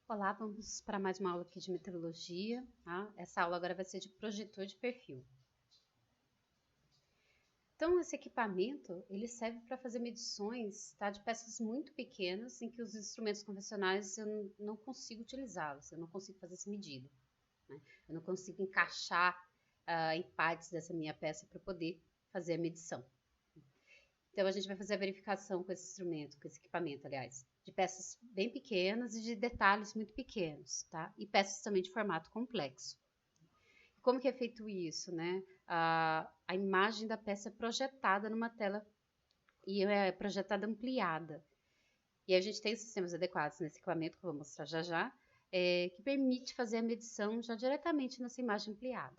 Olá, vamos para mais uma aula aqui de metrologia, tá? Essa aula agora vai ser de projetor de perfil. Então, esse equipamento, ele serve para fazer medições, tá, de peças muito pequenas, em que os instrumentos convencionais eu não consigo utilizá-los, eu não consigo fazer essa medida, né? Eu não consigo encaixar em partes dessa minha peça para poder fazer a medição. Então, a gente vai fazer a verificação com esse instrumento, com esse equipamento, aliás, de peças bem pequenas e de detalhes muito pequenos, tá? E peças também de formato complexo. Como que é feito isso, né? A imagem da peça é projetada numa tela e é projetada ampliada. E a gente tem sistemas adequados nesse equipamento, que eu vou mostrar já já, que permite fazer a medição já diretamente nessa imagem ampliada.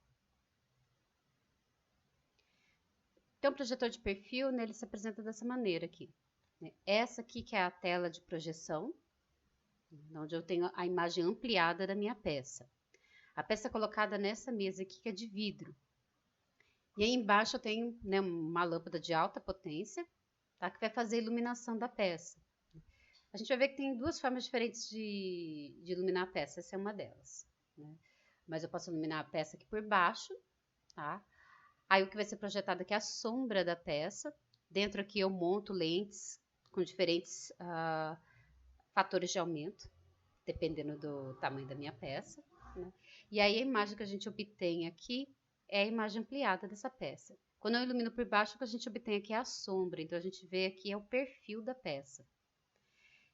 Então, o projetor de perfil, né, ele se apresenta dessa maneira aqui. Essa aqui que é a tela de projeção, onde eu tenho a imagem ampliada da minha peça. A peça é colocada nessa mesa aqui que é de vidro. E aí embaixo eu tenho, né, uma lâmpada de alta potência, tá, que vai fazer a iluminação da peça. A gente vai ver que tem duas formas diferentes de iluminar a peça, essa é uma delas, né? Mas eu posso iluminar a peça aqui por baixo, tá? Aí o que vai ser projetado aqui é a sombra da peça. Dentro aqui eu monto lentes com diferentes fatores de aumento, dependendo do tamanho da minha peça, né? E aí a imagem que a gente obtém aqui é a imagem ampliada dessa peça. Quando eu ilumino por baixo, o que a gente obtém aqui é a sombra, então a gente vê aqui é o perfil da peça.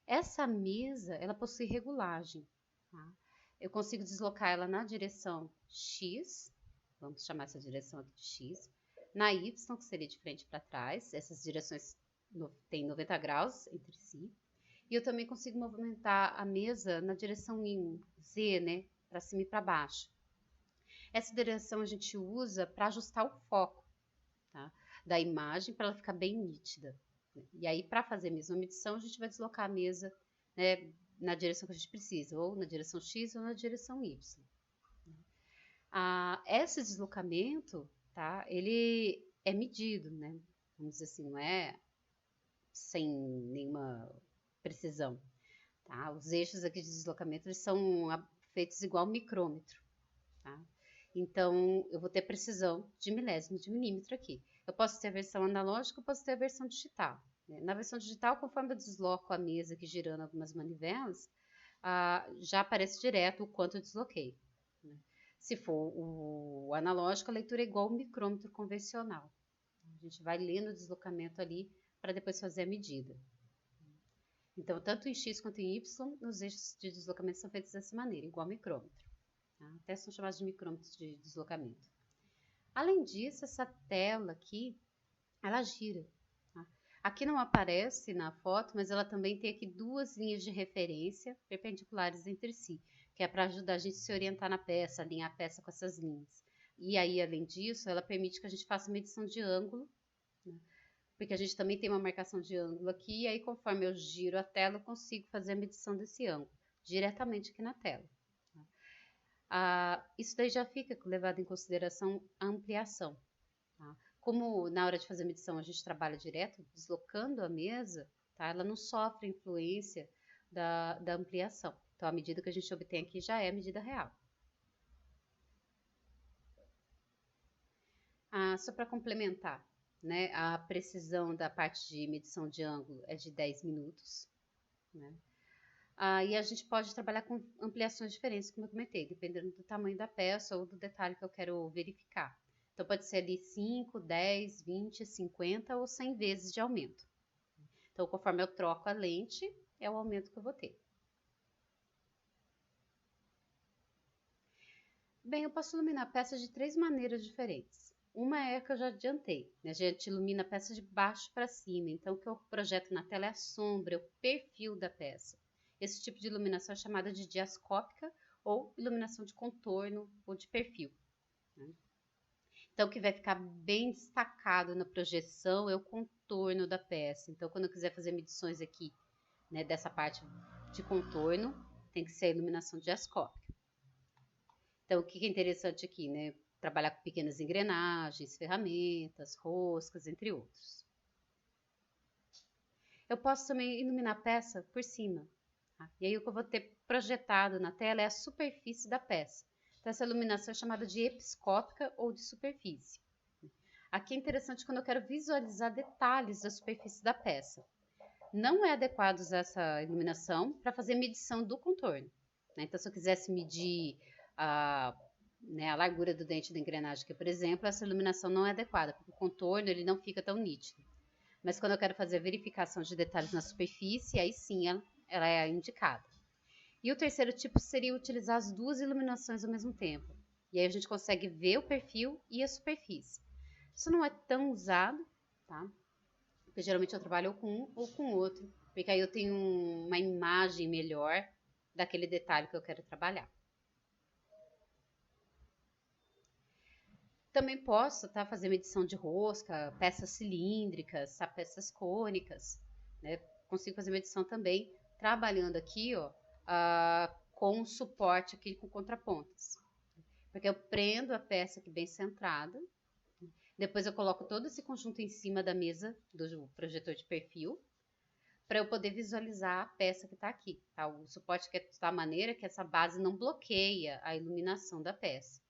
Essa mesa, ela possui regulagem, tá? Eu consigo deslocar ela na direção X, vamos chamar essa direção aqui de X, na Y, que seria de frente para trás, essas direções têm 90 graus entre si, e eu também consigo movimentar a mesa na direção Z, né, para cima e para baixo. Essa direção a gente usa para ajustar o foco, tá, da imagem para ela ficar bem nítida. E aí, para fazer a mesma medição, a gente vai deslocar a mesa, né, na direção que a gente precisa, ou na direção X ou na direção Y. Esse deslocamento, tá, ele é medido, né? Vamos dizer assim, não é sem nenhuma precisão. Tá? Os eixos aqui de deslocamento eles são feitos igual micrômetro. Tá? Então, eu vou ter precisão de milésimo de milímetro aqui. Eu posso ter a versão analógica, eu posso ter a versão digital. Né? Na versão digital, conforme eu desloco a mesa aqui girando algumas manivelas, já aparece direto o quanto eu desloquei. Né? Se for o analógico, a leitura é igual ao micrômetro convencional. A gente vai lendo o deslocamento ali para depois fazer a medida. Então, tanto em X quanto em Y, os eixos de deslocamento são feitos dessa maneira, igual ao micrômetro. Tá? Até são chamados de micrômetros de deslocamento. Além disso, essa tela aqui, ela gira. Tá? Aqui não aparece na foto, mas ela também tem aqui duas linhas de referência perpendiculares entre si, que é para ajudar a gente a se orientar na peça, alinhar a peça com essas linhas. E aí, além disso, ela permite que a gente faça medição de ângulo, né? Porque a gente também tem uma marcação de ângulo aqui, e aí conforme eu giro a tela, eu consigo fazer a medição desse ângulo, diretamente aqui na tela. Isso daí já fica levado em consideração a ampliação. Tá? Como na hora de fazer a medição a gente trabalha direto, deslocando a mesa, tá? Ela não sofre influência da ampliação. Então a medida que a gente obtém aqui já é a medida real. Só para complementar, né, a precisão da parte de medição de ângulo é de 10 minutos, né? E a gente pode trabalhar com ampliações diferentes, como eu comentei, dependendo do tamanho da peça ou do detalhe que eu quero verificar. Então, pode ser ali 5, 10, 20, 50 ou 100 vezes de aumento. Então, conforme eu troco a lente, é o aumento que eu vou ter. Bem, eu posso iluminar peças de 3 maneiras diferentes. Uma é a que eu já adiantei, né? A gente ilumina a peça de baixo para cima, então o que eu projeto na tela é a sombra, é o perfil da peça. Esse tipo de iluminação é chamada de diascópica ou iluminação de contorno ou de perfil. Né? Então, o que vai ficar bem destacado na projeção é o contorno da peça. Então, quando eu quiser fazer medições aqui, né, dessa parte de contorno, tem que ser a iluminação diascópica. Então, o que é interessante aqui, né? Trabalhar com pequenas engrenagens, ferramentas, roscas, entre outros. Eu posso também iluminar a peça por cima. tá? E aí o que eu vou ter projetado na tela é a superfície da peça. Então essa iluminação é chamada de episcópica ou de superfície. Aqui é interessante quando eu quero visualizar detalhes da superfície da peça. Não é adequado usar essa iluminação para fazer medição do contorno, né? Então, se eu quisesse medir a largura do dente da engrenagem aqui, por exemplo, essa iluminação não é adequada, porque o contorno ele não fica tão nítido. Mas quando eu quero fazer a verificação de detalhes na superfície, aí sim ela é indicada. E o terceiro tipo seria utilizar as duas iluminações ao mesmo tempo. E aí a gente consegue ver o perfil e a superfície. Isso não é tão usado, tá? Porque geralmente eu trabalho ou com um ou com outro, porque aí eu tenho uma imagem melhor daquele detalhe que eu quero trabalhar. Também posso fazer medição de rosca, peças cilíndricas, peças cônicas, né? Consigo fazer medição também trabalhando aqui, ó, com suporte aqui com contrapontas. Porque eu prendo a peça aqui bem centrada, depois eu coloco todo esse conjunto em cima da mesa do projetor de perfil, para eu poder visualizar a peça que está aqui, tá? O suporte que é de tal maneira que essa base não bloqueia a iluminação da peça.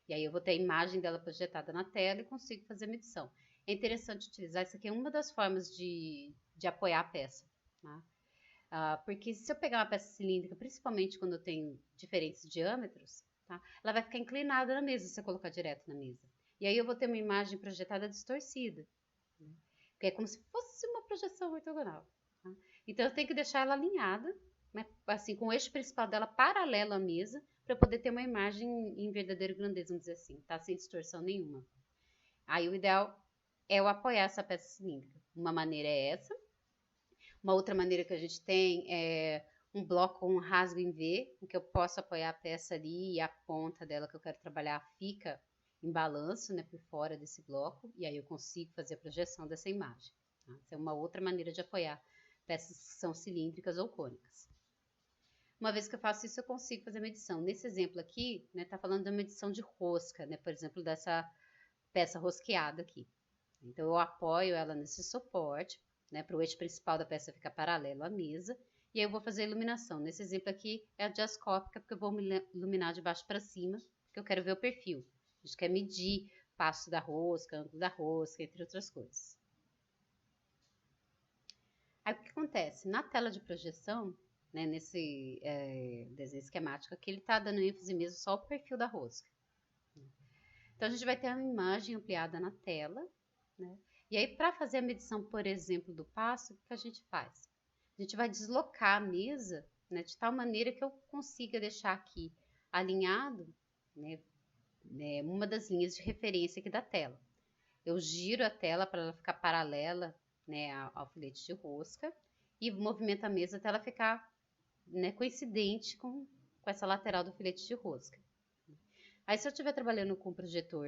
E aí eu vou ter a imagem dela projetada na tela e consigo fazer medição. É interessante utilizar, isso aqui é uma das formas de apoiar a peça, tá? Porque se eu pegar uma peça cilíndrica, principalmente quando eu tenho diferentes diâmetros, tá? Ela vai ficar inclinada na mesa se eu colocar direto na mesa. E aí eu vou ter uma imagem projetada distorcida, né? Porque é como se fosse uma projeção ortogonal, tá? Então eu tenho que deixar ela alinhada, né, assim, com o eixo principal dela paralelo à mesa, para poder ter uma imagem em verdadeira grandeza, vamos dizer assim, tá? Sem distorção nenhuma. Aí o ideal é eu apoiar essa peça cilíndrica. Uma maneira é essa. Uma outra maneira que a gente tem é um bloco com um rasgo em V, em que eu posso apoiar a peça ali e a ponta dela que eu quero trabalhar fica em balanço, né, por fora desse bloco, e aí eu consigo fazer a projeção dessa imagem, tá? Essa é uma outra maneira de apoiar peças que são cilíndricas ou cônicas. Uma vez que eu faço isso, eu consigo fazer a medição. Nesse exemplo aqui, né, tá falando da medição de rosca, né, por exemplo, dessa peça rosqueada aqui. Então, eu apoio ela nesse suporte, né, para o eixo principal da peça ficar paralelo à mesa, e aí eu vou fazer a iluminação. Nesse exemplo aqui é a diascópica, porque eu vou me iluminar de baixo para cima, porque eu quero ver o perfil. A gente quer medir passo da rosca, ângulo da rosca, entre outras coisas. Aí, o que acontece? Na tela de projeção, né, nesse desenho esquemático aqui, ele está dando ênfase mesmo só ao perfil da rosca. Então, a gente vai ter uma imagem ampliada na tela, né? E aí, para fazer a medição, por exemplo, do passo, o que a gente faz? A gente vai deslocar a mesa, né, de tal maneira que eu consiga deixar aqui alinhado, né, uma das linhas de referência aqui da tela. Eu giro a tela para ela ficar paralela, né, ao filete de rosca e movimento a mesa até ela ficar, né, coincidente com essa lateral do filete de rosca. Aí, se eu estiver trabalhando com projetor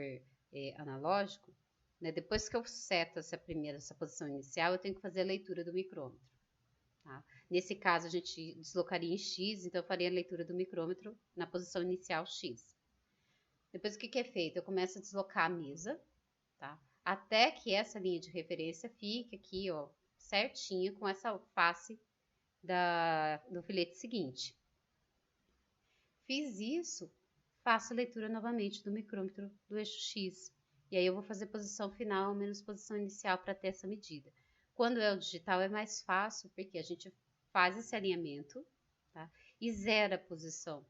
analógico, né, depois que eu seto essa posição inicial, eu tenho que fazer a leitura do micrômetro, tá? Nesse caso, a gente deslocaria em X, então eu faria a leitura do micrômetro na posição inicial X. Depois, o que é feito? Eu começo a deslocar a mesa, tá? Até que essa linha de referência fique aqui, ó, certinha com essa face do filete seguinte. Fiz isso, faço a leitura novamente do micrômetro do eixo X. E aí eu vou fazer posição final menos posição inicial para ter essa medida. Quando é o digital é mais fácil, porque a gente faz esse alinhamento, tá? E zera a posição,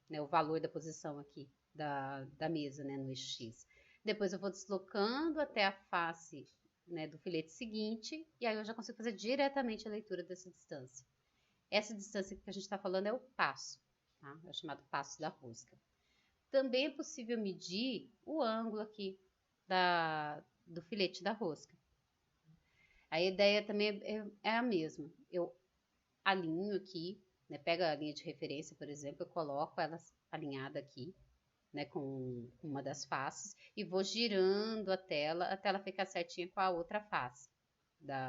né, o valor da posição aqui da mesa, né, no eixo X. Depois eu vou deslocando até a face, né, do filete seguinte, e aí eu já consigo fazer diretamente a leitura dessa distância. Essa distância que a gente está falando é o passo, tá? É o chamado passo da rosca. Também é possível medir o ângulo aqui do filete da rosca. A ideia também é a mesma. Eu alinho aqui, né, pego a linha de referência, por exemplo, eu coloco ela alinhada aqui, né, com uma das faces e vou girando a tela até ela ficar certinha com a outra face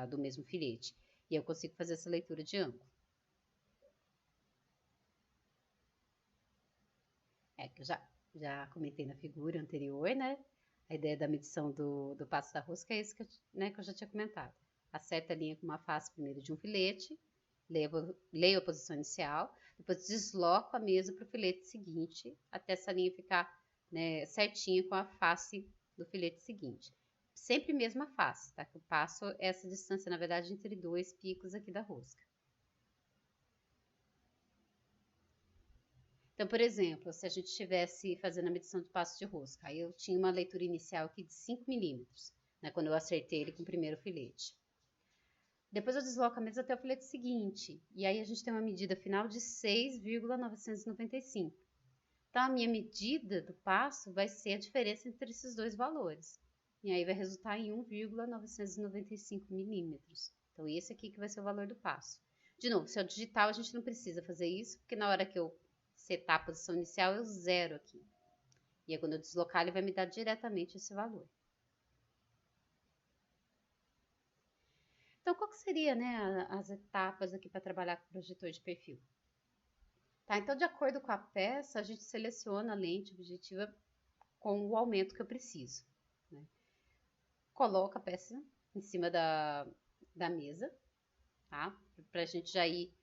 do mesmo filete. E eu consigo fazer essa leitura de ângulo. Que eu já comentei na figura anterior, né? A ideia da medição do passo da rosca é isso que eu já tinha comentado. Acerta a linha com uma face primeiro de um filete, leio a posição inicial, depois desloco a mesa para o filete seguinte, até essa linha ficar, né, certinha com a face do filete seguinte. Sempre mesma face, tá? Que eu passo essa distância, na verdade, entre dois picos aqui da rosca. Então, por exemplo, se a gente estivesse fazendo a medição de passo de rosca, aí eu tinha uma leitura inicial aqui de 5 milímetros, né, quando eu acertei ele com o primeiro filete. Depois eu desloco a mesa até o filete seguinte, e aí a gente tem uma medida final de 6,995. Então, a minha medida do passo vai ser a diferença entre esses dois valores. E aí vai resultar em 1,995 milímetros. Então, esse aqui que vai ser o valor do passo. De novo, se é o digital, a gente não precisa fazer isso, porque na hora que eu setar a posição inicial, eu zero aqui. E aí, quando eu deslocar, ele vai me dar diretamente esse valor. Então, qual que seria, né, as etapas aqui para trabalhar com o projetor de perfil? Tá, então, de acordo com a peça, a gente seleciona a lente objetiva com o aumento que eu preciso, né? Coloca a peça em cima da mesa, tá? Para a gente já ir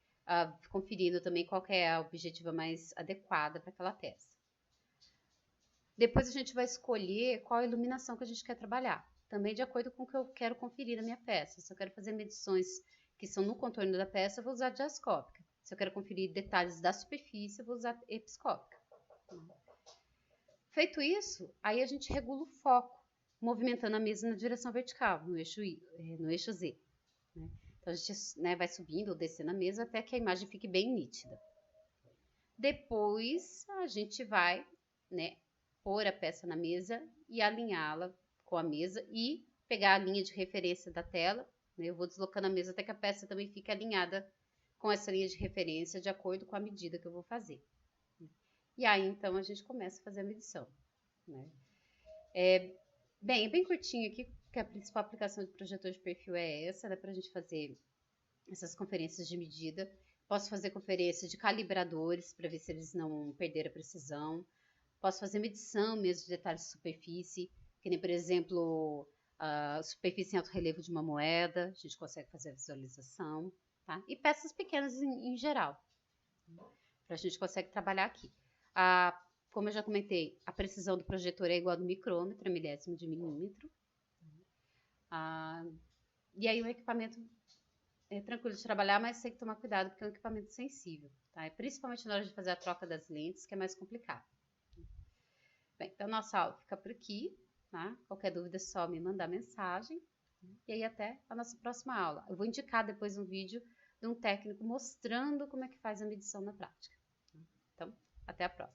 conferindo também qual que é a objetiva mais adequada para aquela peça. Depois a gente vai escolher qual a iluminação que a gente quer trabalhar, também de acordo com o que eu quero conferir na minha peça. Se eu quero fazer medições que são no contorno da peça, eu vou usar diascópica. Se eu quero conferir detalhes da superfície, eu vou usar episcópica. Feito isso, aí a gente regula o foco, movimentando a mesa na direção vertical, no eixo Z. Né? Então, a gente, né, vai subindo ou descendo a mesa até que a imagem fique bem nítida. Depois, a gente vai, né, pôr a peça na mesa e alinhá-la com a mesa e pegar a linha de referência da tela. Né? Eu vou deslocando a mesa até que a peça também fique alinhada com essa linha de referência de acordo com a medida que eu vou fazer. E aí, então, a gente começa a fazer a medição. Né? É bem curtinho aqui, que a principal aplicação de projetor de perfil é essa, né, para a gente fazer essas conferências de medida. Posso fazer conferência de calibradores, para ver se eles não perderam a precisão. Posso fazer medição mesmo de detalhes de superfície, que nem, por exemplo, a superfície em alto relevo de uma moeda, a gente consegue fazer a visualização, tá? E peças pequenas em geral, a gente consegue trabalhar aqui. Como eu já comentei, a precisão do projetor é igual ao do micrômetro, a milésimo de milímetro. E aí o equipamento é tranquilo de trabalhar, mas tem que tomar cuidado porque é um equipamento sensível, tá? Principalmente na hora de fazer a troca das lentes, que é mais complicado. Bem, então nossa aula fica por aqui, tá? Qualquer dúvida é só me mandar mensagem. E aí até a nossa próxima aula. Eu vou indicar depois um vídeo de um técnico mostrando como é que faz a medição na prática. Então, até a próxima.